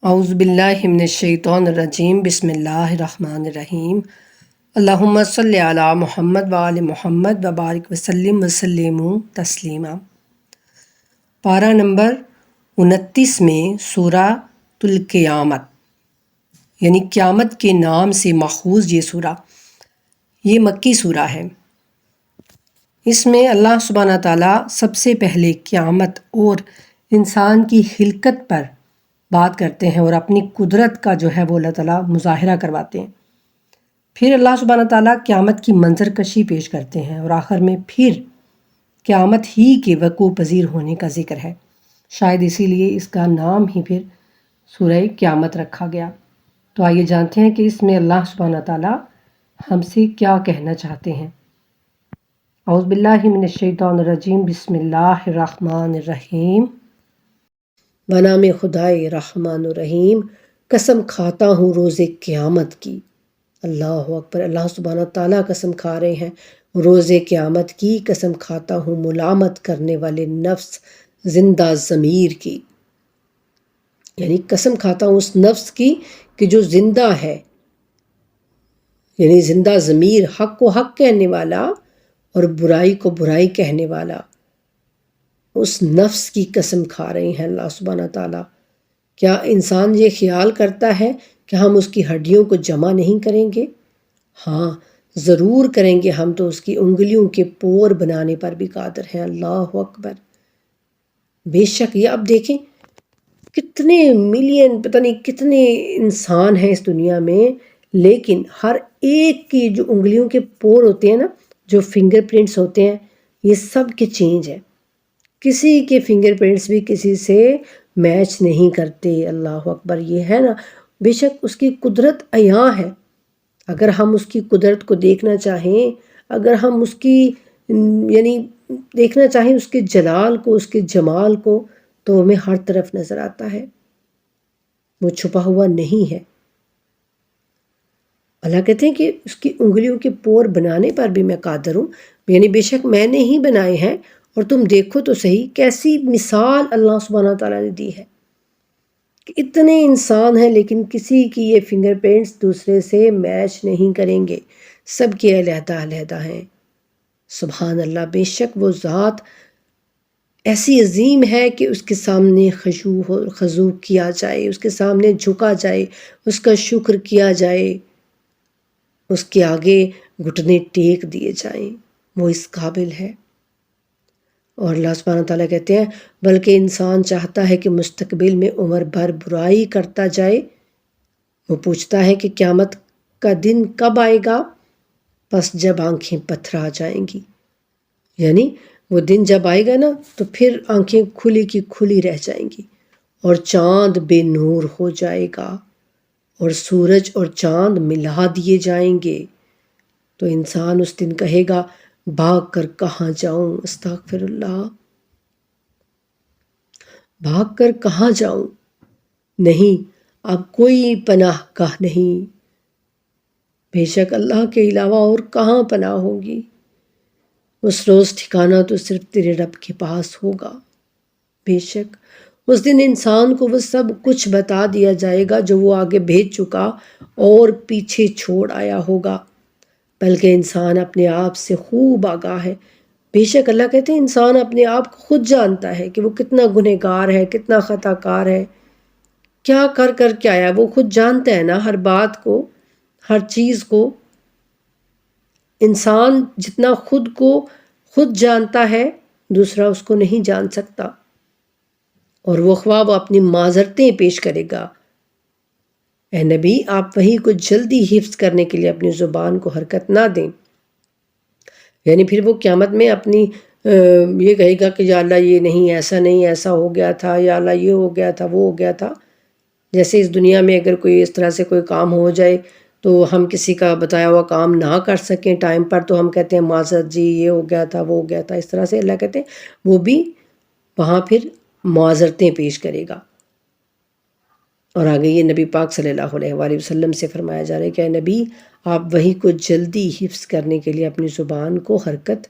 اعوذ باللہ من الشیطان الرجیم بسم اللہ الرحمن الرحیم اللہم صلی علی محمد وآل محمد وبارک وسلم تسلیما۔ پارہ نمبر 29 میں سورہ القیامت یعنی قیامت کے نام سے ماخوذ یہ سورہ، یہ مکی سورہ ہے۔ اس میں اللہ سبحانہ تعالیٰ سب سے پہلے قیامت اور انسان کی خلقت پر بات کرتے ہیں اور اپنی قدرت کا جو ہے وہ اللہ تعالیٰ مظاہرہ کرواتے ہیں۔ پھر اللہ سبحانہ تعالیٰ قیامت کی منظر کشی پیش کرتے ہیں اور آخر میں پھر قیامت ہی کے وقوع پذیر ہونے کا ذکر ہے۔ شاید اسی لیے اس کا نام ہی پھر سورہ قیامت رکھا گیا۔ تو آئیے جانتے ہیں کہ اس میں اللہ سبحانہ تعالیٰ ہم سے کیا کہنا چاہتے ہیں۔ اعوذ باللہ من الشیطان الرجیم بسم اللہ الرحمن الرحیم۔ بنام خدائے رحمان الرحیم، قسم کھاتا ہوں روز قیامت کی۔ اللہ اکبر، اللہ سبحانہ تعالیٰ قسم کھا رہے ہیں روز قیامت کی، قسم کھاتا ہوں ملامت کرنے والے نفس زندہ ضمیر کی، یعنی قسم کھاتا ہوں اس نفس کی کہ جو زندہ ہے، یعنی زندہ ضمیر، حق کو حق کہنے والا اور برائی کو برائی کہنے والا، اس نفس کی قسم کھا رہے ہیں اللہ سبحانہ تعالیٰ۔ کیا انسان یہ خیال کرتا ہے کہ ہم اس کی ہڈیوں کو جمع نہیں کریں گے؟ ہاں ضرور کریں گے، ہم تو اس کی انگلیوں کے پور بنانے پر بھی قادر ہیں۔ اللہ اکبر، بے شک۔ یہ اب دیکھیں کتنے ملین، پتہ نہیں کتنے انسان ہیں اس دنیا میں، لیکن ہر ایک کی جو انگلیوں کے پور ہوتے ہیں نا، جو فنگر پرنٹس ہوتے ہیں، یہ سب کے چینج ہے۔ کسی کے فنگر پرنٹس بھی کسی سے میچ نہیں کرتے۔ اللہ اکبر، یہ ہے نا، بے شک اس کی قدرت عیاں ہے۔ اگر ہم اس کی قدرت کو دیکھنا چاہیں، اگر ہم اس کی یعنی دیکھنا چاہیں اس کے جلال کو، اس کے جمال کو، تو ہمیں ہر طرف نظر آتا ہے، وہ چھپا ہوا نہیں ہے۔ اللہ کہتے ہیں کہ اس کی انگلیوں کے پور بنانے پر بھی میں قادر ہوں، یعنی بے شک میں نے ہی بنائے ہیں، اور تم دیکھو تو صحیح کیسی مثال اللہ سبحانہ تعالیٰ نے دی ہے کہ اتنے انسان ہیں لیکن کسی کی یہ فنگر پرنٹس دوسرے سے میچ نہیں کریں گے، سب کے علیحدہ علیحدہ ہیں۔ سبحان اللہ، بے شک وہ ذات ایسی عظیم ہے کہ اس کے سامنے خضوع کیا جائے، اس کے سامنے جھکا جائے، اس کا شکر کیا جائے، اس کے آگے گھٹنے ٹیک دیے جائیں، وہ اس قابل ہے۔ اور اللہ سبحانہ تعالیٰ کہتے ہیں بلکہ انسان چاہتا ہے کہ مستقبل میں عمر بھر برائی کرتا جائے۔ وہ پوچھتا ہے کہ قیامت کا دن کب آئے گا؟ پس جب آنکھیں پتھرا جائیں گی، یعنی وہ دن جب آئے گا نا تو پھر آنکھیں کھلی کی کھلی رہ جائیں گی، اور چاند بے نور ہو جائے گا، اور سورج اور چاند ملا دیے جائیں گے۔ تو انسان اس دن کہے گا بھاگ کر کہاں جاؤں؟ استغفر اللہ، بھاگ کر کہاں جاؤں؟ نہیں، اب کوئی پناہ گاہ نہیں، بے شک اللہ کے علاوہ اور کہاں پناہ ہوگی؟ اس روز ٹھکانہ تو صرف تیرے رب کے پاس ہوگا۔ بے شک اس دن انسان کو وہ سب کچھ بتا دیا جائے گا جو وہ آگے بھیج چکا اور پیچھے چھوڑ آیا ہوگا، بلکہ انسان اپنے آپ سے خوب آگاہ ہے۔ بے شک اللہ کہتے ہیں انسان اپنے آپ کو خود جانتا ہے کہ وہ کتنا گنہگار ہے، کتنا خطا کار ہے، کیا کر کے آیا، وہ خود جانتا ہے نا ہر بات کو، ہر چیز کو۔ انسان جتنا خود کو خود جانتا ہے دوسرا اس کو نہیں جان سکتا، اور وہ اپنی معذرتیں پیش کرے گا۔ اے نبی، آپ وحی کو جلدی حفظ کرنے کے لیے اپنی زبان کو حرکت نہ دیں، یعنی پھر وہ قیامت میں اپنی یہ کہے گا کہ یا اللہ یہ نہیں، ایسا نہیں، ایسا ہو گیا تھا، یا اللہ یہ ہو گیا تھا، وہ ہو گیا تھا۔ جیسے اس دنیا میں اگر کوئی اس طرح سے کوئی کام ہو جائے تو ہم کسی کا بتایا ہوا کام نہ کر سکیں ٹائم پر، تو ہم کہتے ہیں معذرت جی، یہ ہو گیا تھا، وہ ہو گیا تھا۔ اس طرح سے اللہ کہتے ہیں وہ بھی وہاں پھر معذرتیں پیش کرے گا۔ اور آگے یہ نبی پاک صلی اللہ علیہ وآلہ وسلم سے فرمایا جا رہا ہے کہ اے نبی، آپ وحی کو جلدی حفظ کرنے کے لیے اپنی زبان کو حرکت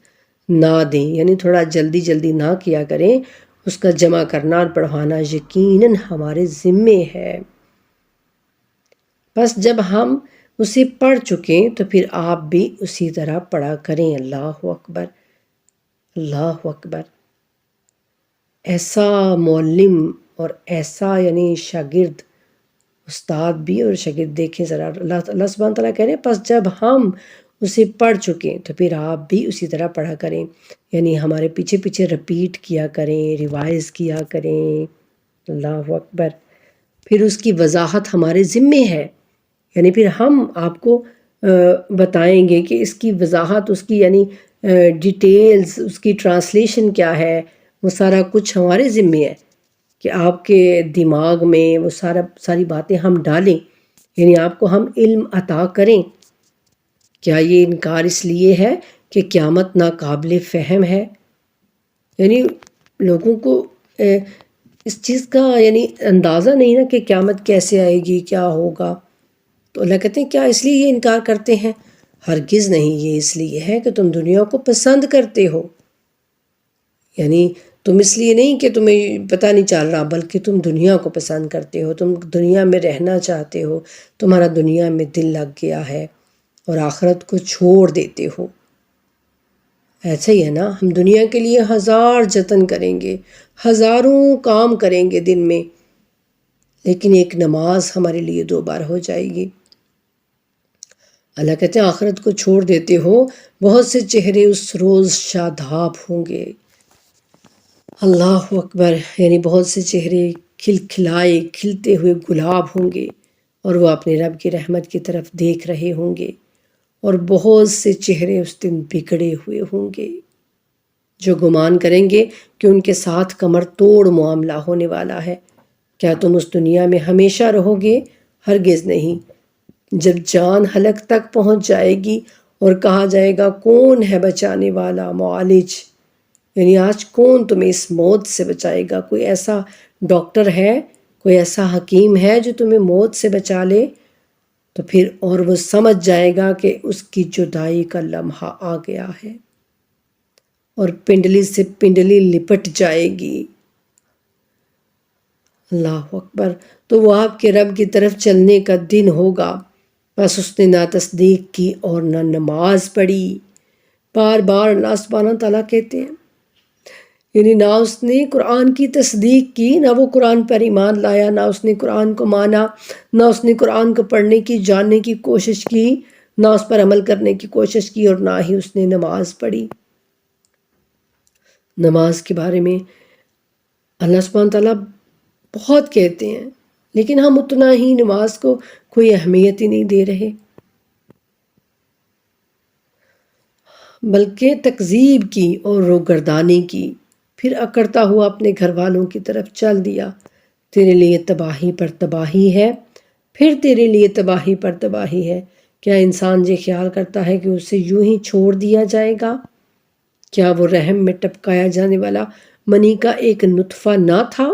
نہ دیں، یعنی تھوڑا جلدی نہ کیا کریں، اس کا جمع کرنا اور پڑھوانا یقیناً ہمارے ذمے ہے۔ بس جب ہم اسے پڑھ چکیں تو پھر آپ بھی اسی طرح پڑھا کریں۔ اللہ اکبر، اللہ اکبر۔ ایسا معلم اور ایسا شاگرد، استاد بھی اور شاگرد، دیکھیں ذرا، اللہ سبحانہ تعالیٰ کہہ رہے ہیں پس جب ہم اسے پڑھ چکیں تو پھر آپ بھی اسی طرح پڑھا کریں، ہمارے پیچھے پیچھے رپیٹ کیا کریں، ریوائز کیا کریں۔ اللہ اکبر۔ پھر اس کی وضاحت ہمارے ذمے ہے، پھر ہم آپ کو بتائیں گے کہ اس کی وضاحت، اس کی ڈیٹیلز، اس کی ٹرانسلیشن کیا ہے، وہ سارا کچھ ہمارے ذمے ہے کہ آپ کے دماغ میں وہ ساری باتیں ہم ڈالیں، آپ کو ہم علم عطا کریں۔ کیا یہ انکار اس لیے ہے کہ قیامت ناقابل فہم ہے؟ لوگوں کو اس چیز کا اندازہ نہیں نا کہ قیامت کیسے آئے گی، کیا ہوگا۔ تو اللہ کہتے ہیں کیا اس لیے یہ انکار کرتے ہیں؟ ہرگز نہیں، یہ اس لیے ہے کہ تم دنیا کو پسند کرتے ہو، تم اس لیے نہیں کہ تمہیں پتہ نہیں چل رہا، بلکہ تم دنیا کو پسند کرتے ہو، تم دنیا میں رہنا چاہتے ہو، تمہارا دنیا میں دل لگ گیا ہے اور آخرت کو چھوڑ دیتے ہو۔ ایسا ہی ہے نا، ہم دنیا کے لیے ہزار جتن کریں گے، ہزاروں کام کریں گے دن میں، لیکن ایک نماز ہمارے لیے 2 بار ہو جائے گی۔ اللہ کہتے ہیں آخرت کو چھوڑ دیتے ہو، بہت سے چہرے اس روز شاداب ہوں گے۔ اللہ اکبر، بہت سے چہرے کھلائے کھلتے ہوئے گلاب ہوں گے اور وہ اپنے رب کی رحمت کی طرف دیکھ رہے ہوں گے، اور بہت سے چہرے اس دن بگڑے ہوئے ہوں گے جو گمان کریں گے کہ ان کے ساتھ کمر توڑ معاملہ ہونے والا ہے۔ کیا تم اس دنیا میں ہمیشہ رہو گے؟ ہرگز نہیں۔ جب جان حلق تک پہنچ جائے گی اور کہا جائے گا کون ہے بچانے والا، معالج، آج کون تمہیں اس موت سے بچائے گا؟ کوئی ایسا ڈاکٹر ہے، کوئی ایسا حکیم ہے جو تمہیں موت سے بچا لے؟ تو پھر اور وہ سمجھ جائے گا کہ اس کی جدائی کا لمحہ آ گیا ہے اور پنڈلی سے پنڈلی لپٹ جائے گی۔ اللہ اکبر۔ تو وہ آپ کے رب کی طرف چلنے کا دن ہوگا، بس اس نے نہ تصدیق کی اور نہ نماز پڑھی۔ بار بار اللہ سبحانہ تعالیٰ کہتے ہیں نہ اس نے قرآن کی تصدیق کی، نہ وہ قرآن پر ایمان لایا، نہ اس نے قرآن کو مانا، نہ اس نے قرآن کو پڑھنے کی، جاننے کی کوشش کی، نہ اس پر عمل کرنے کی کوشش کی، اور نہ ہی اس نے نماز پڑھی۔ نماز کے بارے میں اللہ سبحانہ تعالیٰ بہت کہتے ہیں، لیکن ہم اتنا ہی نماز کو کوئی اہمیت ہی نہیں دے رہے، بلکہ تکذیب کی اور روگردانی کی۔ پھر اکڑتا ہوا اپنے گھر والوں کی طرف چل دیا۔ تیرے لیے تباہی پر تباہی ہے، پھر تیرے لیے تباہی پر تباہی ہے۔ کیا انسان یہ خیال کرتا ہے کہ اسے یوں ہی چھوڑ دیا جائے گا؟ کیا وہ رحم میں ٹپکایا جانے والا منی کا ایک نطفہ نہ تھا؟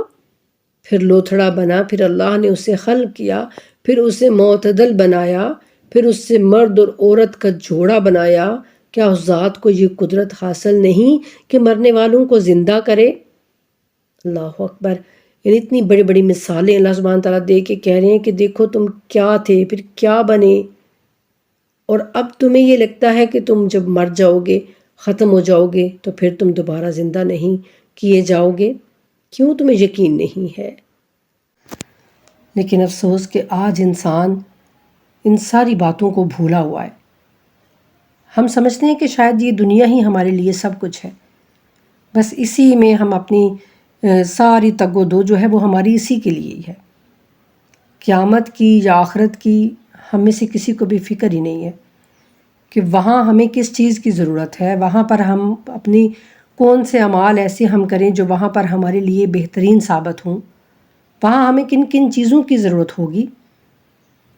پھر لوتھڑا بنا، پھر اللہ نے اسے خلق کیا، پھر اسے معتدل بنایا، پھر اس سے مرد اور عورت کا جوڑا بنایا۔ کیا اس ذات کو یہ قدرت حاصل نہیں کہ مرنے والوں کو زندہ کرے؟ اللہ اکبر۔ اتنی بڑی بڑی مثالیں اللہ سبحانہ تعالیٰ دے کے کہہ رہے ہیں کہ دیکھو تم کیا تھے، پھر کیا بنے، اور اب تمہیں یہ لگتا ہے کہ تم جب مر جاؤ گے، ختم ہو جاؤ گے، تو پھر تم دوبارہ زندہ نہیں کیے جاؤ گے۔ کیوں تمہیں یقین نہیں ہے؟ لیکن افسوس کہ آج انسان ان ساری باتوں کو بھولا ہوا ہے۔ ہم سمجھتے ہیں کہ شاید یہ دنیا ہی ہمارے لیے سب کچھ ہے، بس اسی میں ہم اپنی ساری تگ و دو جو ہے وہ ہماری اسی کے لیے ہی ہے۔ قیامت کی یا آخرت کی ہم میں سے کسی کو بھی فکر ہی نہیں ہے کہ وہاں ہمیں کس چیز کی ضرورت ہے، وہاں پر ہم اپنی کون سے اعمال ایسے ہم کریں جو وہاں پر ہمارے لیے بہترین ثابت ہوں، وہاں ہمیں کن کن چیزوں کی ضرورت ہوگی۔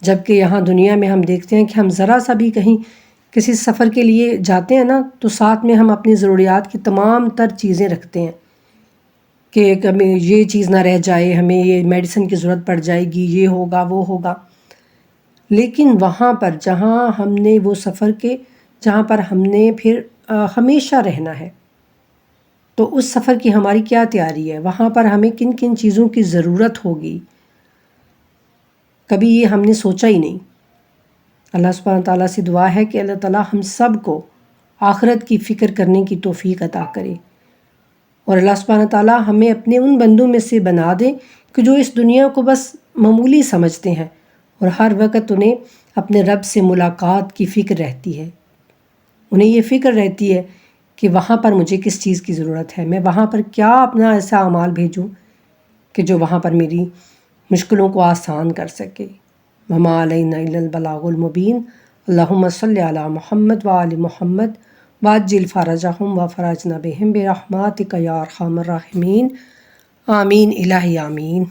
جبکہ یہاں دنیا میں ہم دیکھتے ہیں کہ ہم ذرا سا بھی کہیں کسی سفر کے لیے جاتے ہیں نا، تو ساتھ میں ہم اپنی ضروریات کی تمام تر چیزیں رکھتے ہیں کہ ہمیں یہ چیز نہ رہ جائے، ہمیں یہ میڈیسن کی ضرورت پڑ جائے گی، یہ ہوگا وہ ہوگا۔ لیکن وہاں پر جہاں ہم نے وہ سفر کے، جہاں پر ہم نے پھر ہمیشہ رہنا ہے، تو اس سفر کی ہماری کیا تیاری ہے، وہاں پر ہمیں کن کن چیزوں کی ضرورت ہوگی۔ کبھی یہ ہم نے سوچا ہی نہیں۔ اللہ سبحانہ تعالیٰ سے دعا ہے کہ اللہ تعالیٰ ہم سب کو آخرت کی فکر کرنے کی توفیق عطا کرے، اور اللہ سبحانہ تعالیٰ ہمیں اپنے ان بندوں میں سے بنا دے کہ جو اس دنیا کو بس معمولی سمجھتے ہیں اور ہر وقت انہیں اپنے رب سے ملاقات کی فکر رہتی ہے۔ انہیں یہ فکر رہتی ہے کہ وہاں پر مجھے کس چیز کی ضرورت ہے، میں وہاں پر کیا اپنا ایسا اعمال بھیجوں کہ جو وہاں پر میری مشکلوں کو آسان کر سکے۔ وما علینا الا البلاغ المبین۔ اللہم صلی علی محمد وآل محمد وعجل فرجہم وفرجنا بہم برحمتک یا ارحم الراحمین۔ آمین الہی آمین۔